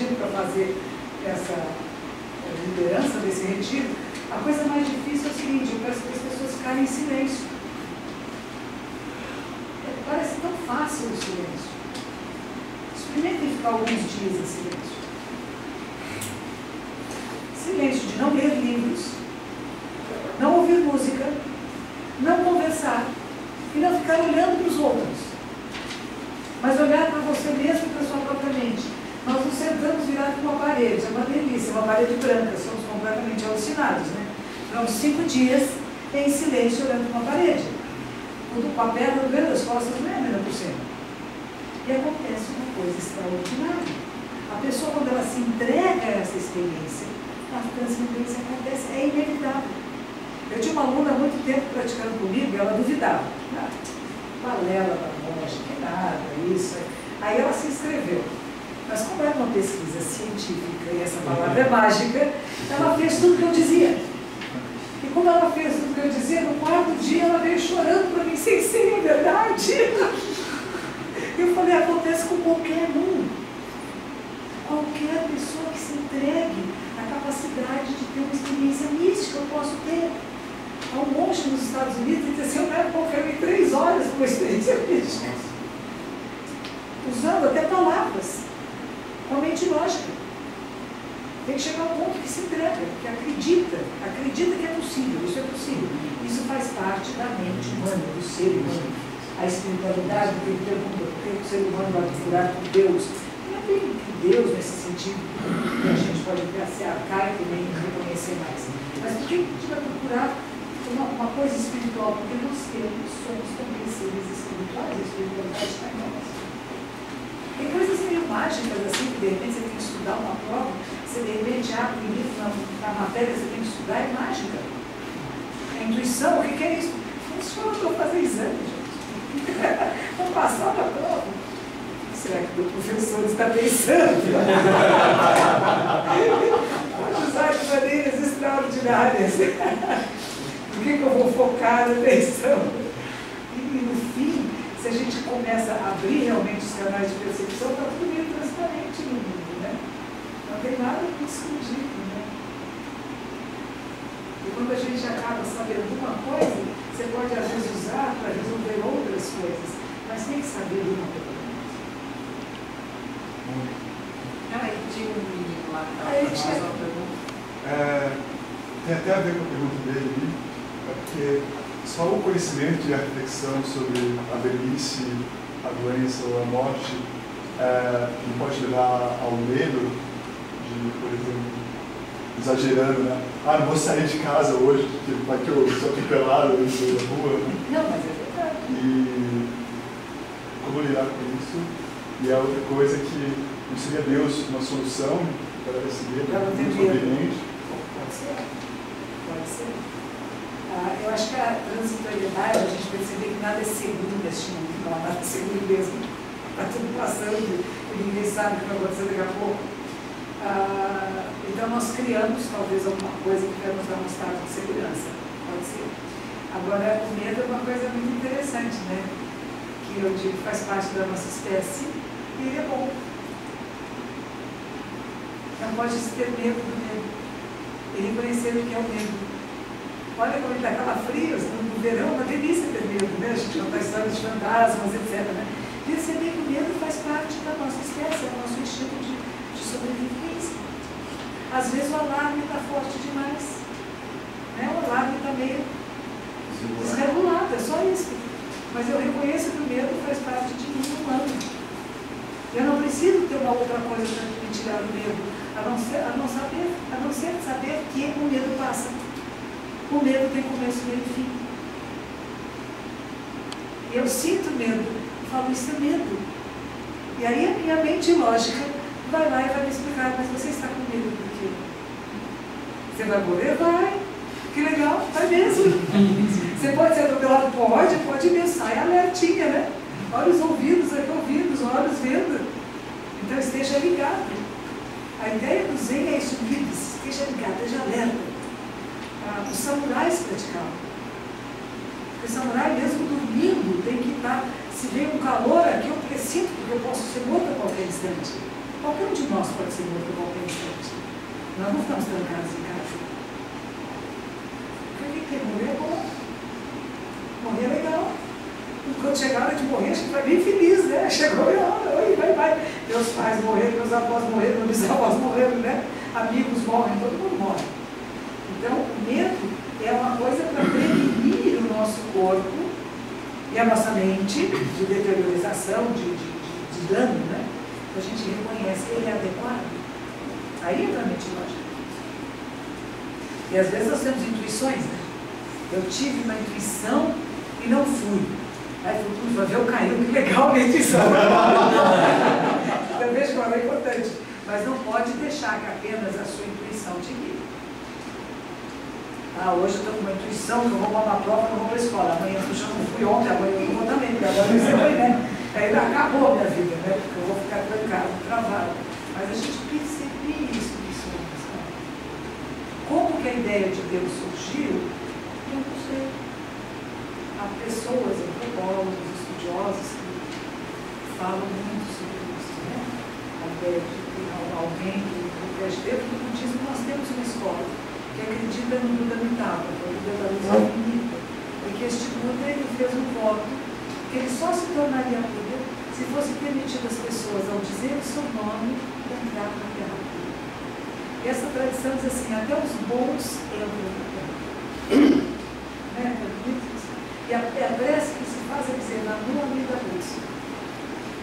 pedindo para fazer essa liderança desse retiro, a coisa mais difícil é o seguinte: eu peço que as pessoas ficarem em silêncio. Parece tão fácil o silêncio. Experimentem ficar alguns dias em silêncio. Silêncio de não ler livros, não ouvir música, não conversar e não ficar olhando para os outros, mas olhar para você mesmo e para a sua própria mente. Nós nos sentamos virados para uma parede, é uma delícia, uma parede branca, somos completamente alucinados, né? Ficamos 5 dias em silêncio olhando para uma parede. Quando com a perna no meio das costas não é a mesma por cima. E acontece uma coisa extraordinária. A pessoa, quando ela se entrega a essa experiência, a transcendência acontece, é inevitável. Eu tinha uma aluna há muito tempo praticando comigo e ela duvidava. Balela da morte, que nada, isso. Aí ela se inscreveu. Mas como era uma pesquisa científica e essa palavra é mágica, ela fez tudo o que eu dizia. E como ela fez tudo o que eu dizia, no 4º dia ela veio chorando para mim, sem ser verdade. Eu falei, acontece com qualquer um. Qualquer pessoa que se entregue à capacidade de ter uma experiência mística, eu posso ter. Há um monge nos Estados Unidos que diz assim: eu levo qualquer um em 3 horas com uma experiência mística. Usando até palavras, com a mente lógica. Tem que chegar ao ponto que se entrega, que acredita que é possível, isso é possível. Isso faz parte da mente humana, do ser humano. A espiritualidade tem que pergunta por que o ser humano vai procurar por Deus. Não é bem que Deus nesse sentido que a gente pode ser arcaico e nem reconhecer mais. Mas por que a gente vai procurar uma coisa espiritual? Porque nós somos também seres espirituais, a espiritualidade está em nós. Tem coisas meio mágicas assim, que de repente você tem que estudar uma prova, você de repente abre um livro na matéria, você tem que estudar, é mágica. A intuição, o que é isso? Funciona para fazer exame, gente. Vamos passar na prova. Será que o professor está pensando? Pode usar de maneiras extraordinárias. Por que eu vou focar na atenção? E no fim, se a gente começa a abrir realmente os canais de percepção, está tudo meio transparente no mundo, né? Não tem nada escondido, né? E quando a gente acaba sabendo uma coisa, você pode às vezes usar para resolver outras coisas, mas tem que saber uma coisa. Aí tinha um menino lá que estava fazendo uma pergunta. Tem até a ver com a pergunta dele ali, porque só o conhecimento e a reflexão sobre a velhice, a doença ou a morte não pode levar ao medo de, por exemplo, exagerando, né? Não vou sair de casa hoje, porque vai que eu sou atropelado na rua. Né? Não, mas é verdade. E como lidar com isso? E a outra coisa que não seria Deus uma solução para esse medo inconveniente? Pode ser. Pode ser. Eu acho que a transitoriedade, a gente percebe que nada é seguro neste mundo, não há nada seguro mesmo. Está tudo passando e ninguém sabe o que vai acontecer daqui a pouco. Então nós criamos talvez alguma coisa que vai nos dar um estado de segurança. Pode ser. Agora, o medo é uma coisa muito interessante, né? Que eu digo que faz parte da nossa espécie e ele é bom. Não pode se ter medo do medo. E reconhecer o que é o medo. Olha como ele dá calafrios no verão, é uma delícia ter medo, né? A gente conta histórias de fantasmas, etc. Né? Perceber que o medo faz parte da nossa espécie, é o nosso instinto de sobrevivência. Às vezes o alarme está forte demais. Né? O alarme está meio desregulado, é só isso. Mas eu reconheço que o medo faz parte de mim humano. Eu não preciso ter uma outra coisa para me tirar do medo, a não ser saber que o medo passa. O medo tem começo, meio e fim. E eu sinto medo, eu falo, isso é medo. E aí a minha mente lógica vai lá e vai me explicar, mas você está com medo por quê? Você vai morrer? Vai. Que legal, vai mesmo. Você pode ser atropelado? Pode mesmo, sai alertinha, né? Olha os ouvidos aqui ouvindo, os olhos vendo. Então esteja ligado. A ideia do Zen é isso, esteja ligado, esteja alerta. Os samurais praticavam. Porque o samurai, mesmo dormindo, tem que estar. Se vem um calor aqui, eu presinto, porque eu posso ser morto a qualquer instante. Qualquer um de nós pode ser morto a qualquer instante. Nós não estamos trancados em casa. Porque quem morrer é bom. Morrer é legal. E quando chegar a hora de morrer, a gente vai bem feliz, né? Chegou a hora, oi, vai. Meus pais morreram, meus avós morreram, meus bisavós morreram, né? Amigos morrem, todo mundo morre. Então, o medo é uma coisa para prevenir o nosso corpo e a nossa mente de deteriorização, de dano, né? A gente reconhece que ele é adequado. Aí entra a mente lógica. E às vezes nós temos intuições, né? Eu tive uma intuição e não fui. Aí fui para ver, eu caiu, que legal a minha intuição. Então veja como é importante. Mas não pode deixar que apenas a sua intuição te guie. Ah, hoje eu estou com uma intuição que eu vou para uma prova, que eu vou para a escola. Amanhã eu não fui ontem, amanhã eu não vou também, porque agora você foi, né? Aí acabou a minha vida, né? Porque eu vou ficar trancado, travado. Mas a gente percebia isso que somos, né? Como que a ideia de Deus surgiu? Eu não sei. Há pessoas, antropólogos, estudiosos que falam muito sobre isso, né? A ideia de alguém que dentro do budismo nós temos uma escola que acredita no Buda Amitabha, que é o Buda da luz infinita, e que este Buda ele fez um voto que ele só se tornaria Buda se fosse permitido às pessoas, ao dizer o seu nome, entrar na Terra pura. E essa tradição diz assim, até os bons entram na Terra pura. Né? E a prece que se faz é dizer, na nome da luz,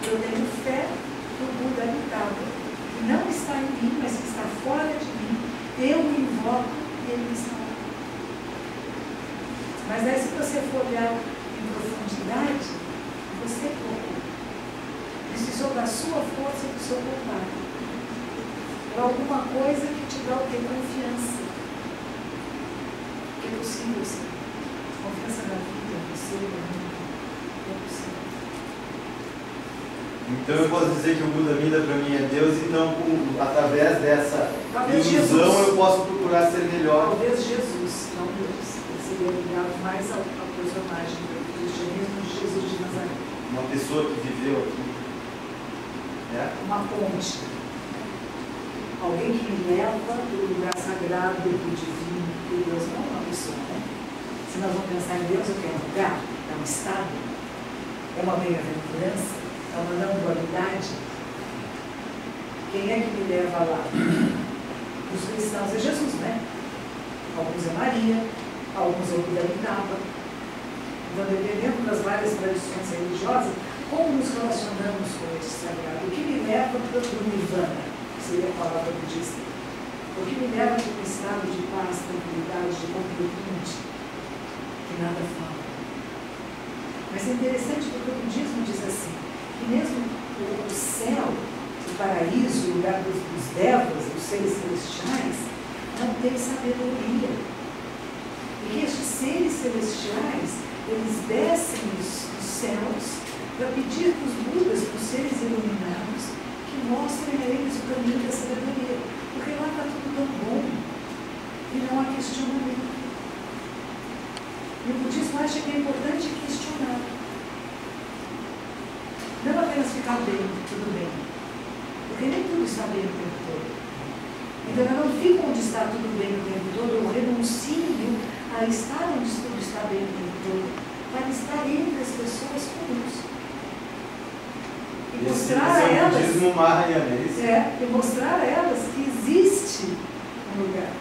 eu tenho fé no Buda Amitabha, que não está em mim, mas que está fora de mim, eu o invoco e ele está lá. Mas aí se você for olhar em profundidade, você precisou da sua força e do seu contato. Por alguma coisa que te dá o que? Confiança. Que é possível, sim. Confiança na vida, no ser, no mundo. É possível. Então eu posso dizer que o Buda Amida para mim é Deus, então através dessa Talvez ilusão Jesus. eu posso procurar ser melhor. Talvez Jesus, não Deus. Ele seria ligado mais ao personagem do cristianismo de Jesus de Nazaré. Uma pessoa que viveu aqui. É? Uma ponte. Alguém que me leva do lugar sagrado, do divino, do Deus, não uma pessoa, né? Se nós vamos pensar em Deus, o que é um lugar? É um estado? É uma bem-aventurança? É uma não dualidade? Quem é que me leva lá? Os cristãos é Jesus, né? Alguns é Maria, alguns é o Buda Amitabha. Então, dependendo das várias tradições religiosas, como nos relacionamos com esse sagrado? O que me leva para o Nirvana, que seria a palavra budista? O que me leva para um estado de paz, tranquilidade, de completude, que nada fala? Mas é interessante porque o budismo diz assim, que mesmo o céu, o paraíso, o lugar dos devas, dos seres celestiais, não tem sabedoria. E que estes seres celestiais, eles descem dos céus para pedir para os Budas, para os seres iluminados, que mostrem a eles o caminho da sabedoria. Porque lá está tudo tão bom e não há questionamento. E o budismo acha que é importante questionar. Não apenas ficar bem, tudo bem. Porque nem tudo está bem o tempo todo. Então eu não fico onde está tudo bem o tempo todo, eu renuncio a estar onde tudo está bem o tempo todo, para estar entre as pessoas comuns. E mostrar a elas. E mostrar a elas que existe um lugar.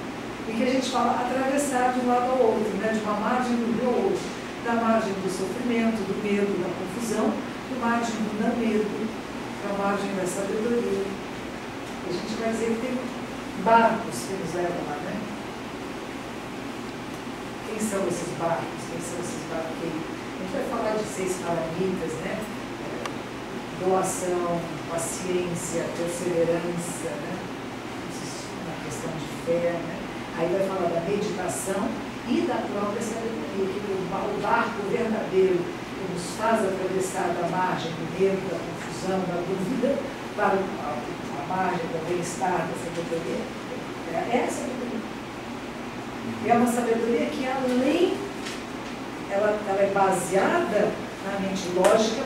E que a gente fala atravessar de um lado ao outro, né? De uma margem do rio ao outro. Da margem do sofrimento, do medo, da confusão, da margem do não medo, da margem da sabedoria. A gente vai dizer que tem barcos que nos levam lá, né? Quem são esses barcos? Quem são esses barqueiros? A gente vai falar de 6 paramitas, né? Doação, paciência, perseverança, né? Uma questão de fé, né? Aí vai falar da meditação e da própria sabedoria, que o barco verdadeiro que nos faz atravessar da margem do medo, da confusão, da dúvida, para a margem do bem-estar, da sabedoria. É a sabedoria. É uma sabedoria que, além, ela é baseada na mente lógica,